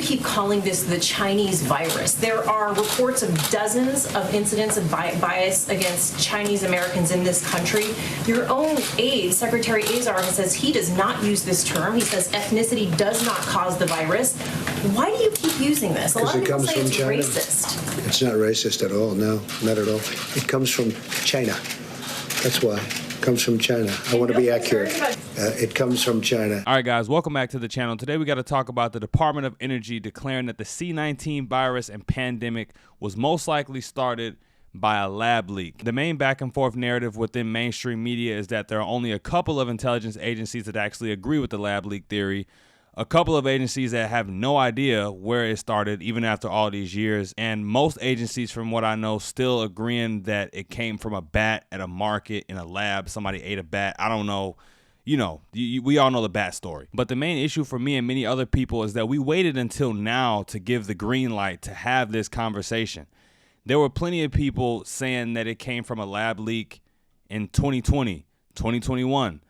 keep calling this the Chinese virus? There are reports of dozens of incidents of bias against Chinese Americans in this country. Your own aide, Secretary Azar, says he does not use this term. He says ethnicity does not cause the virus. Why do you keep using this? A lot of people say it's racist. It's not racist at all. No, not at all. It comes from China. That's why. It comes from China. I want to be accurate. It comes from China. All right, guys, welcome back to the channel. Today we got to talk about the Department of Energy declaring that the C-19 virus and pandemic was most likely started by a lab leak. The main back and forth narrative within mainstream media is that there are only a couple of intelligence agencies that actually agree with the lab leak theory, a couple of agencies that have no idea where it started even after all these years, and most agencies, from what I know, still agreeing that it came from a bat at a market in a lab. Somebody ate a bat. I don't know. You know, we all know the bat story. But the main issue for me and many other people is that we waited until now to give the green light to have this conversation. There were plenty of people saying that it came from a lab leak in 2020, 2021,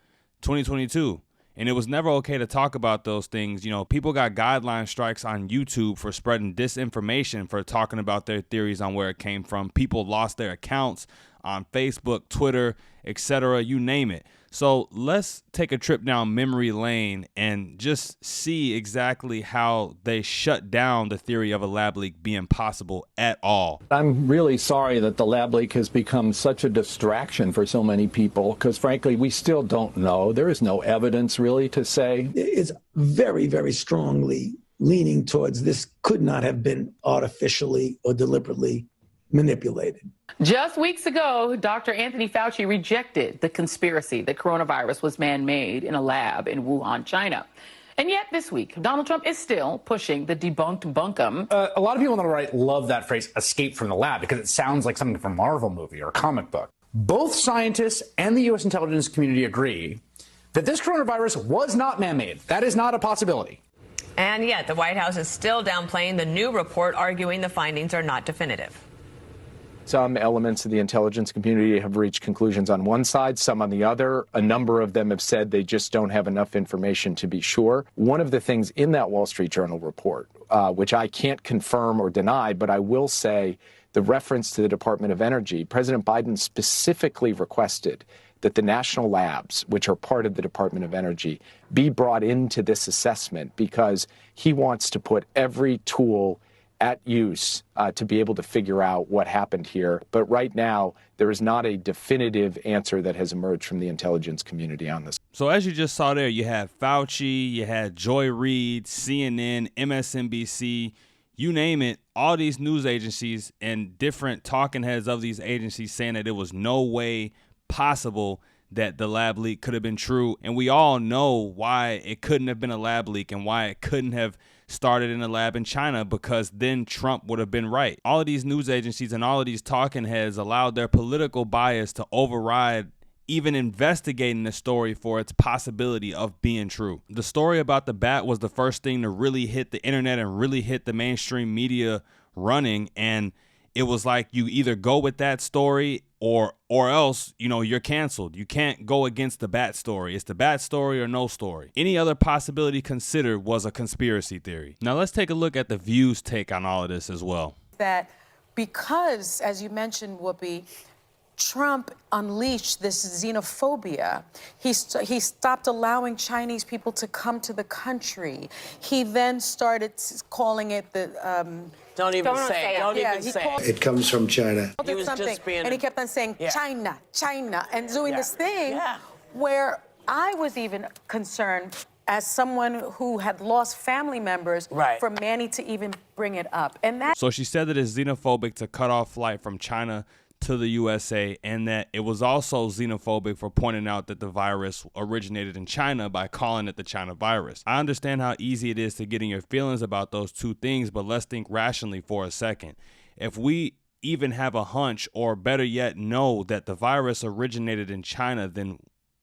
2022. And it was never okay to talk about those things. You know, people got guideline strikes on YouTube for spreading disinformation, for talking about their theories on where it came from. People lost their accounts on Facebook, Twitter, etc., you name it. So let's take a trip down memory lane and just see exactly how they shut down the theory of a lab leak being possible at all. I'm really sorry that the lab leak has become such a distraction for so many people, because frankly, we still don't know. There is no evidence really to say. It's very, very strongly leaning towards this could not have been artificially or deliberately manipulated. Just weeks ago, Dr. Anthony Fauci rejected the conspiracy that coronavirus was man-made in a lab in Wuhan, China. And yet this week, Donald Trump is still pushing the debunked bunkum. A lot of people on the right love that phrase, escape from the lab, because it sounds like something from a Marvel movie or a comic book. Both scientists and the U.S. intelligence community agree that this coronavirus was not man-made. That is not a possibility. And yet the White House is still downplaying the new report, arguing the findings are not definitive. Some elements of the intelligence community have reached conclusions on one side, some on the other. A number of them have said they just don't have enough information to be sure. One of the things in that Wall Street Journal report, which I can't confirm or deny, but I will say the reference to the Department of Energy, President Biden specifically requested that the national labs, which are part of the Department of Energy, be brought into this assessment because he wants to put every tool at use to be able to figure out what happened here. But right now, there is not a definitive answer that has emerged from the intelligence community on this. So as you just saw there, you had Fauci, you had Joy Reid, CNN, MSNBC, you name it, all these news agencies and different talking heads of these agencies saying that it was no way possible that the lab leak could have been true. And we all know why it couldn't have been a lab leak and why it couldn't have started in a lab in China, because then Trump would have been right. All of these news agencies and all of these talking heads allowed their political bias to override even investigating the story for its possibility of being true. The story about the bat was the first thing to really hit the internet and really hit the mainstream media running, and it was like you either go with that story or else, you know, you're canceled. You can't go against the bat story. It's the bat story or no story. Any other possibility considered was a conspiracy theory. Now let's take a look at the View's take on all of this as well. That because, as you mentioned, Whoopi, Trump unleashed this xenophobia. He stopped allowing Chinese people to come to the country. He then started calling it the... Don't even say it. It comes from China. He was just being... And he kept on saying, China, China, and doing this thing where I was even concerned as someone who had lost family members for Manny to even bring it up. And that... So she said that it's xenophobic to cut off flight from China to the USA, and that it was also xenophobic for pointing out that the virus originated in China by calling it the China virus. I understand how easy it is to get in your feelings about those two things, but let's think rationally for a second. If we even have a hunch, or better yet know that the virus originated in China, then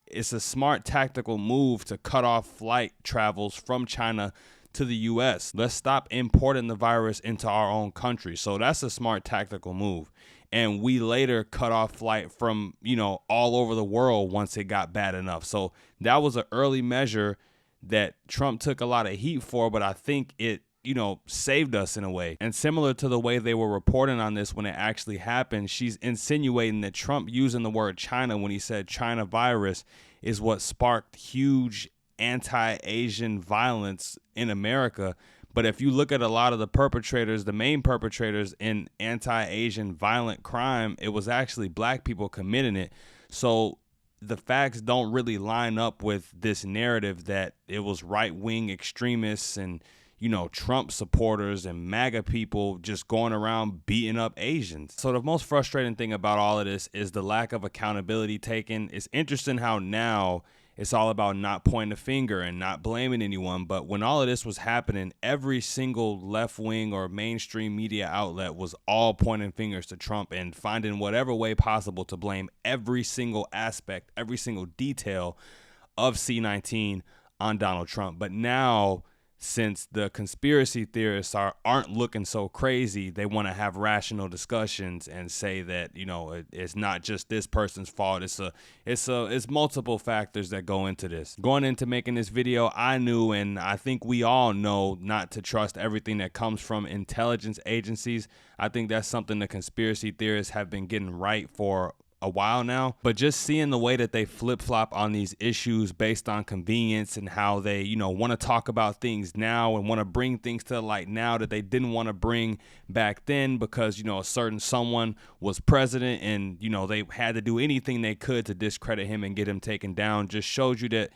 it's a smart tactical move to cut off flight travels from China to the US. Let's stop importing the virus into our own country. So that's a smart tactical move. And we later cut off flight from, you know, all over the world once it got bad enough. So that was an early measure that Trump took a lot of heat for, but I think it you know, saved us in a way. And similar to the way they were reporting on this when it actually happened, she's insinuating that Trump using the word China when he said China virus is what sparked huge anti-Asian violence in America. But if you look at a lot of the perpetrators, the main perpetrators in anti-Asian violent crime, it was actually black people committing it. So the facts don't really line up with this narrative that it was right-wing extremists and, you know, Trump supporters and MAGA people just going around beating up Asians. So the most frustrating thing about all of this is the lack of accountability taken. It's interesting how now it's all about not pointing a finger and not blaming anyone. But when all of this was happening, every single left-wing or mainstream media outlet was all pointing fingers to Trump and finding whatever way possible to blame every single aspect, every single detail of C-19 on Donald Trump. But now, since the conspiracy theorists aren't looking so crazy, they want to have rational discussions and say that, you know, it's not just this person's fault. It's multiple factors that go into this. Going into making this video, I knew, and I think we all know, not to trust everything that comes from intelligence agencies. I think that's something the conspiracy theorists have been getting right for a while now. But just seeing the way that they flip-flop on these issues based on convenience and how they, you know, want to talk about things now and want to bring things to the light now that they didn't want to bring back then because, you know, a certain someone was president and, you know, they had to do anything they could to discredit him and get him taken down, just shows you that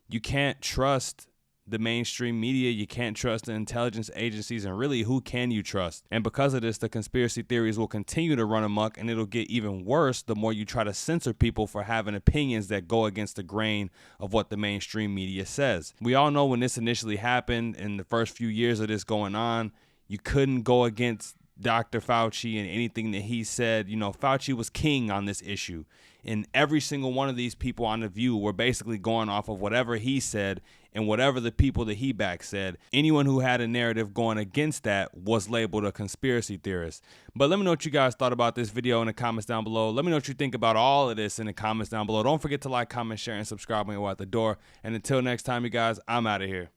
you can't trust the mainstream media, you can't trust the intelligence agencies, and really, who can you trust? And because of this, the conspiracy theories will continue to run amok, and it'll get even worse the more you try to censor people for having opinions that go against the grain of what the mainstream media says. We all know when this initially happened, in the first few years of this going on, you couldn't go against Dr. Fauci and anything that he said. You know, Fauci was king on this issue, and every single one of these people on The View were basically going off of whatever he said and whatever the people that he backed said. Anyone who had a narrative going against that was labeled a conspiracy theorist. But let me know what you guys thought about this video in the comments down below. Let me know what you think about all of this in the comments down below. Don't forget to like, comment, share, and subscribe when you're at the door. And until next time, you guys, I'm out of here.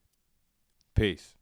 Peace.